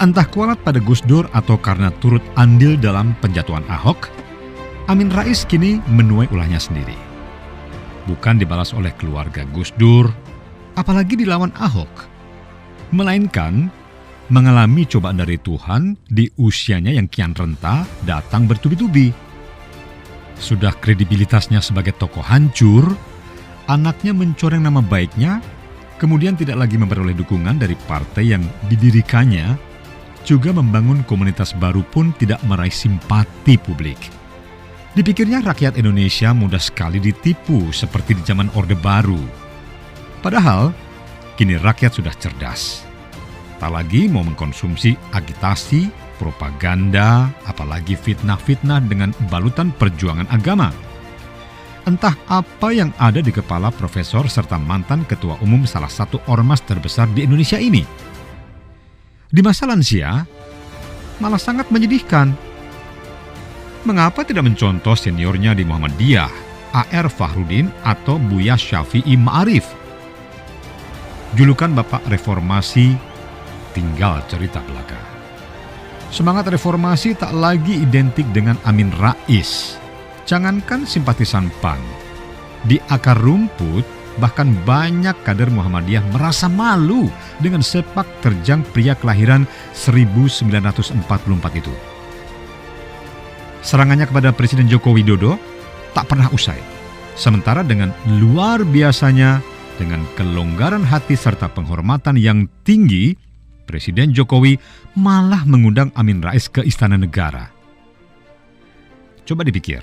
Entah kualat pada Gus Dur atau karena turut andil dalam penjatuhan Ahok, Amin Rais kini menuai ulahnya sendiri. Bukan dibalas oleh keluarga Gus Dur, apalagi dilawan Ahok, melainkan mengalami cobaan dari Tuhan di usianya yang kian renta datang bertubi-tubi. Sudah kredibilitasnya sebagai tokoh hancur, anaknya mencoreng nama baiknya, kemudian tidak lagi memperoleh dukungan dari partai yang didirikannya, juga membangun komunitas baru pun tidak meraih simpati publik. Dipikirnya rakyat Indonesia mudah sekali ditipu seperti di zaman Orde Baru. Padahal, kini rakyat sudah cerdas. Tak lagi mau mengkonsumsi agitasi, propaganda, apalagi fitnah-fitnah dengan balutan perjuangan agama. Entah apa yang ada di kepala profesor serta mantan ketua umum salah satu ormas terbesar di Indonesia ini. Di masa lansia, malah sangat menyedihkan. Mengapa tidak mencontoh seniornya di Muhammadiyah, A.R. Fakhrudin atau Buya Syafi'i Ma'arif? Julukan Bapak Reformasi tinggal cerita belaka. Semangat reformasi tak lagi identik dengan Amin Rais. Jangankan simpatisan PAN, di akar rumput bahkan banyak kader Muhammadiyah merasa malu dengan sepak terjang pria kelahiran 1944 itu. Serangannya kepada Presiden Joko Widodo tak pernah usai. Sementara dengan luar biasanya, dengan kelonggaran hati serta penghormatan yang tinggi, Presiden Jokowi malah mengundang Amin Rais ke Istana Negara. Coba dipikir,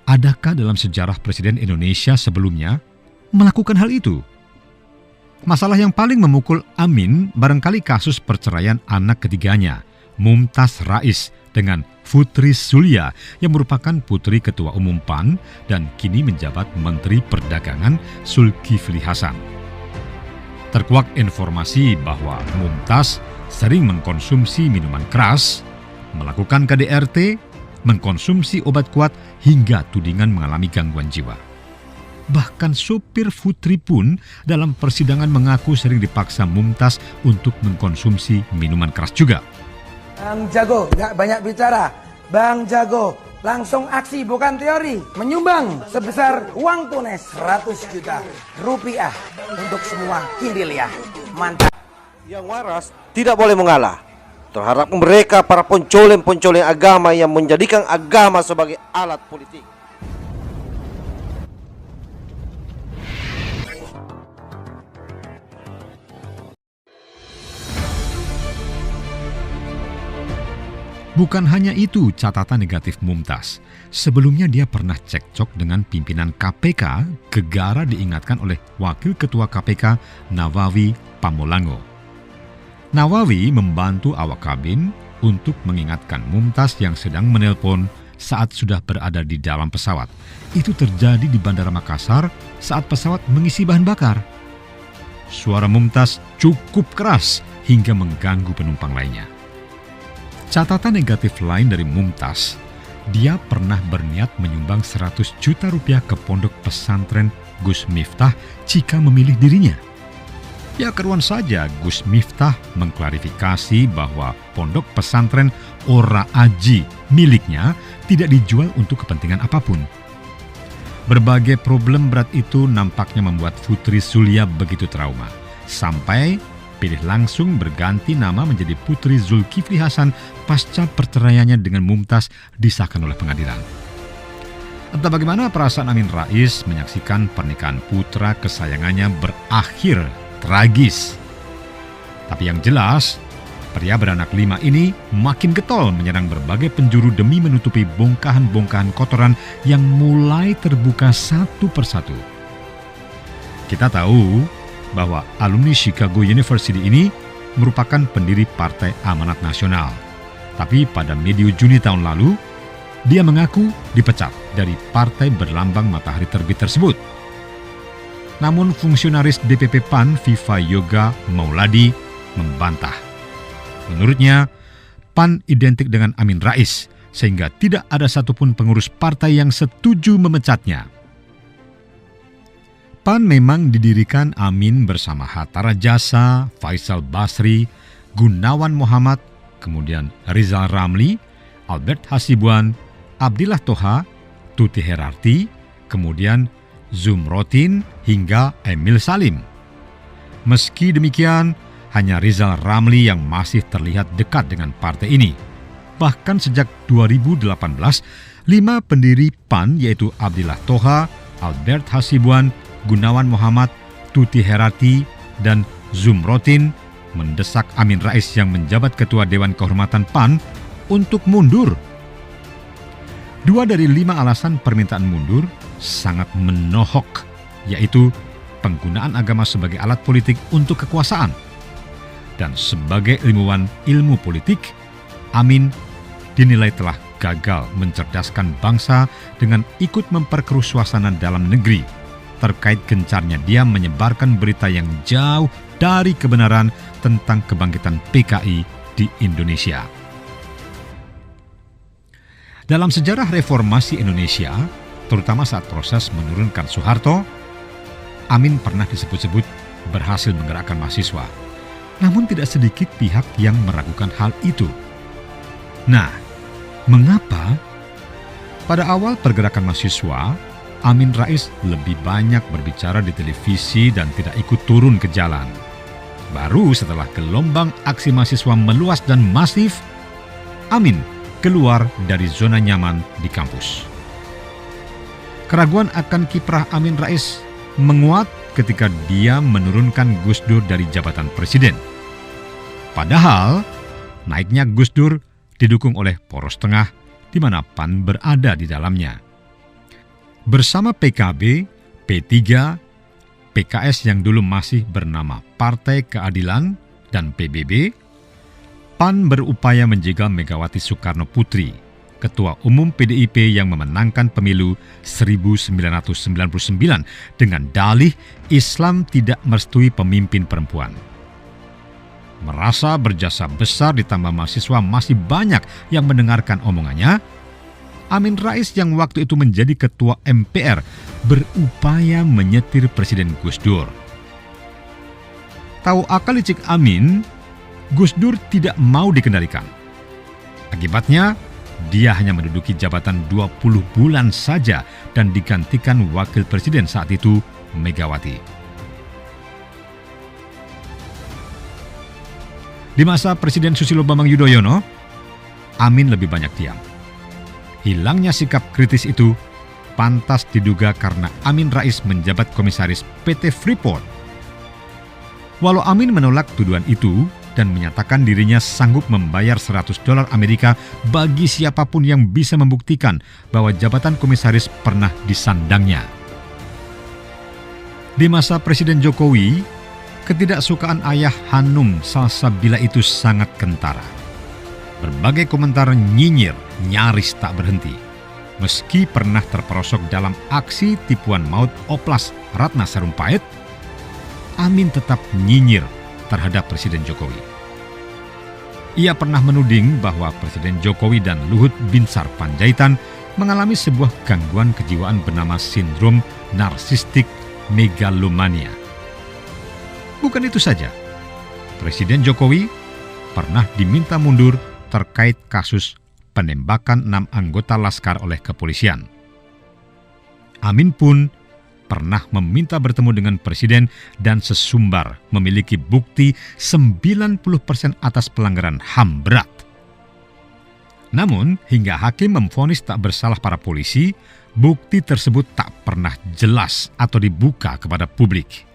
adakah dalam sejarah Presiden Indonesia sebelumnya melakukan hal itu? Masalah yang paling memukul Amin barangkali kasus perceraian anak ketiganya, Mumtaz Rais, dengan Putri Zulya yang merupakan putri Ketua Umum PAN dan kini menjabat Menteri Perdagangan Zulkifli Hasan. Terkuak informasi bahwa Mumtaz sering mengkonsumsi minuman keras, melakukan KDRT, mengkonsumsi obat kuat hingga tudingan mengalami gangguan jiwa. Bahkan supir Putri pun dalam persidangan mengaku sering dipaksa Mumtaz untuk mengkonsumsi minuman keras juga. Bang Jago, nggak banyak bicara. Bang Jago, langsung aksi bukan teori. Menyumbang sebesar uang tunai 100 juta rupiah untuk semua Hindilia. Mantap. Yang waras tidak boleh mengalah terhadap mereka para pencoleng-pencoleng agama yang menjadikan agama sebagai alat politik. Bukan hanya itu catatan negatif Mumtaz. Sebelumnya dia pernah cekcok dengan pimpinan KPK, gegara diingatkan oleh Wakil Ketua KPK Nawawi Pamolango. Nawawi membantu awak kabin untuk mengingatkan Mumtaz yang sedang menelpon saat sudah berada di dalam pesawat. Itu terjadi di Bandara Makassar saat pesawat mengisi bahan bakar. Suara Mumtaz cukup keras hingga mengganggu penumpang lainnya. Catatan negatif lain dari Mumtaz, dia pernah berniat menyumbang 100 juta rupiah ke pondok pesantren Gus Miftah jika memilih dirinya. Ya keruan saja Gus Miftah mengklarifikasi bahwa pondok pesantren Ora Aji miliknya tidak dijual untuk kepentingan apapun. Berbagai problem berat itu nampaknya membuat Putri Zulya begitu trauma, sampai pilih langsung berganti nama menjadi Putri Zulkifli Hasan pasca perceraiannya dengan Mumtaz disahkan oleh pengadilan. Entah bagaimana perasaan Amin Rais menyaksikan pernikahan putra kesayangannya berakhir tragis. Tapi yang jelas, pria beranak 5 ini makin getol menyerang berbagai penjuru demi menutupi bongkahan-bongkahan kotoran yang mulai terbuka satu persatu. Kita tahu bahwa alumni Chicago University ini merupakan pendiri Partai Amanat Nasional. Tapi pada medio Juni tahun lalu, dia mengaku dipecat dari partai berlambang matahari terbit tersebut. Namun fungsionaris DPP PAN Viva Yoga Mauladi membantah. Menurutnya, PAN identik dengan Amin Rais, sehingga tidak ada satupun pengurus partai yang setuju memecatnya. PAN memang didirikan Amin bersama Hatta Rajasa, Faisal Basri, Gunawan Muhammad, kemudian Rizal Ramli, Albert Hasibuan, Abdillah Toha, Tuti Herarti, kemudian Zumrotin hingga Emil Salim. Meski demikian, hanya Rizal Ramli yang masih terlihat dekat dengan partai ini. Bahkan sejak 2018, 5 pendiri PAN yaitu Abdillah Toha, Albert Hasibuan, Gunawan Muhammad, Tuti Herarti, dan Zumrotin mendesak Amin Rais yang menjabat Ketua Dewan Kehormatan PAN untuk mundur. 2 dari 5 alasan permintaan mundur sangat menohok, yaitu penggunaan agama sebagai alat politik untuk kekuasaan. Dan sebagai ilmuwan ilmu politik, Amin dinilai telah gagal mencerdaskan bangsa dengan ikut memperkeruh suasana dalam negeri terkait gencarnya dia menyebarkan berita yang jauh dari kebenaran tentang kebangkitan PKI di Indonesia. Dalam sejarah reformasi Indonesia, terutama saat proses menurunkan Soeharto, Amin pernah disebut-sebut berhasil menggerakkan mahasiswa. Namun tidak sedikit pihak yang meragukan hal itu. Nah, mengapa? Pada awal pergerakan mahasiswa, Amin Rais lebih banyak berbicara di televisi dan tidak ikut turun ke jalan. Baru setelah gelombang aksi mahasiswa meluas dan masif, Amin keluar dari zona nyaman di kampus. Keraguan akan kiprah Amin Rais menguat ketika dia menurunkan Gus Dur dari jabatan presiden. Padahal, naiknya Gus Dur didukung oleh poros tengah di mana PAN berada di dalamnya. Bersama PKB, P3, PKS yang dulu masih bernama Partai Keadilan, dan PBB, PAN berupaya menjegal Megawati Soekarno Putri, Ketua Umum PDIP yang memenangkan pemilu 1999 dengan dalih Islam tidak merestui pemimpin perempuan. Merasa berjasa besar ditambah mahasiswa masih banyak yang mendengarkan omongannya, Amin Rais yang waktu itu menjadi Ketua MPR berupaya menyetir Presiden Gus Dur. Tahu akal licik Amin, Gus Dur tidak mau dikendalikan. Akibatnya, dia hanya menduduki jabatan 20 bulan saja dan digantikan wakil presiden saat itu, Megawati. Di masa Presiden Susilo Bambang Yudhoyono, Amin lebih banyak diam. Hilangnya sikap kritis itu pantas diduga karena Amin Rais menjabat komisaris PT Freeport. Walau Amin menolak tuduhan itu dan menyatakan dirinya sanggup membayar $100 Amerika bagi siapapun yang bisa membuktikan bahwa jabatan komisaris pernah disandangnya. Di masa Presiden Jokowi, ketidaksukaan ayah Hanum Salsabila itu sangat kentara. Berbagai komentar nyinyir nyaris tak berhenti. Meski pernah terperosok dalam aksi tipuan maut oplas Ratna Sarumpait, Amin tetap nyinyir terhadap Presiden Jokowi. Ia pernah menuding bahwa Presiden Jokowi dan Luhut Binsar Panjaitan mengalami sebuah gangguan kejiwaan bernama sindrom narsistik megalomania. Bukan itu saja, Presiden Jokowi pernah diminta mundur terkait kasus penembakan 6 anggota Laskar oleh kepolisian. Amin pun pernah meminta bertemu dengan Presiden dan sesumbar memiliki bukti 90% atas pelanggaran HAM berat. Namun, hingga hakim memvonis tak bersalah para polisi, bukti tersebut tak pernah jelas atau dibuka kepada publik.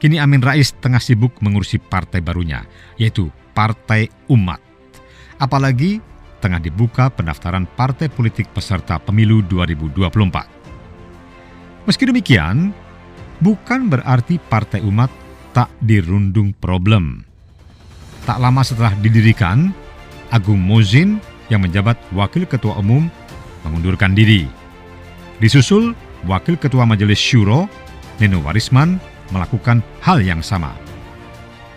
Kini Amin Rais tengah sibuk mengurusi partai barunya, yaitu Partai Umat. Apalagi tengah dibuka pendaftaran partai politik peserta pemilu 2024. Meski demikian, bukan berarti Partai Umat tak dirundung problem. Tak lama setelah didirikan, Agung Mozin yang menjabat Wakil Ketua Umum mengundurkan diri. Disusul Wakil Ketua Majelis Syuro, Neno Warisman, melakukan hal yang sama.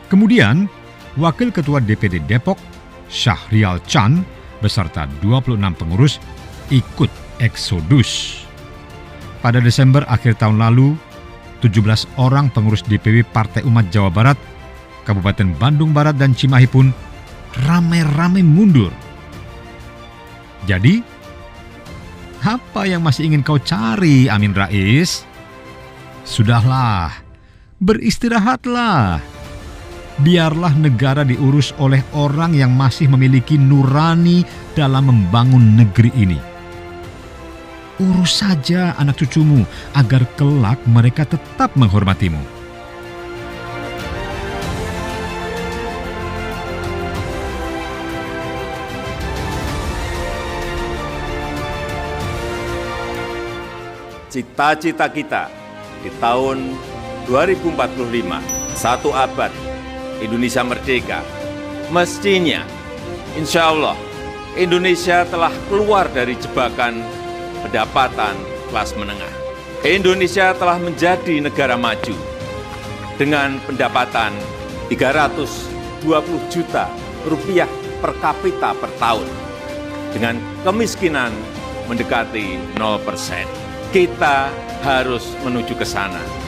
Kemudian, Wakil Ketua DPD Depok, Syahrial Chan, beserta 26 pengurus ikut eksodus. Pada Desember akhir tahun lalu, 17 orang pengurus DPW Partai Umat Jawa Barat, Kabupaten Bandung Barat dan Cimahi pun ramai-ramai mundur. Jadi, apa yang masih ingin kau cari, Amin Rais? Sudahlah, beristirahatlah. Biarlah negara diurus oleh orang yang masih memiliki nurani dalam membangun negeri ini. Urus saja anak cucumu agar kelak mereka tetap menghormatimu. Cita-cita kita di tahun 2045, 1 abad Indonesia merdeka, mestinya insya Allah Indonesia telah keluar dari jebakan pendapatan kelas menengah. Indonesia telah menjadi negara maju dengan pendapatan 320 juta rupiah per kapita per tahun, dengan kemiskinan mendekati 0%. Kita harus menuju ke sana.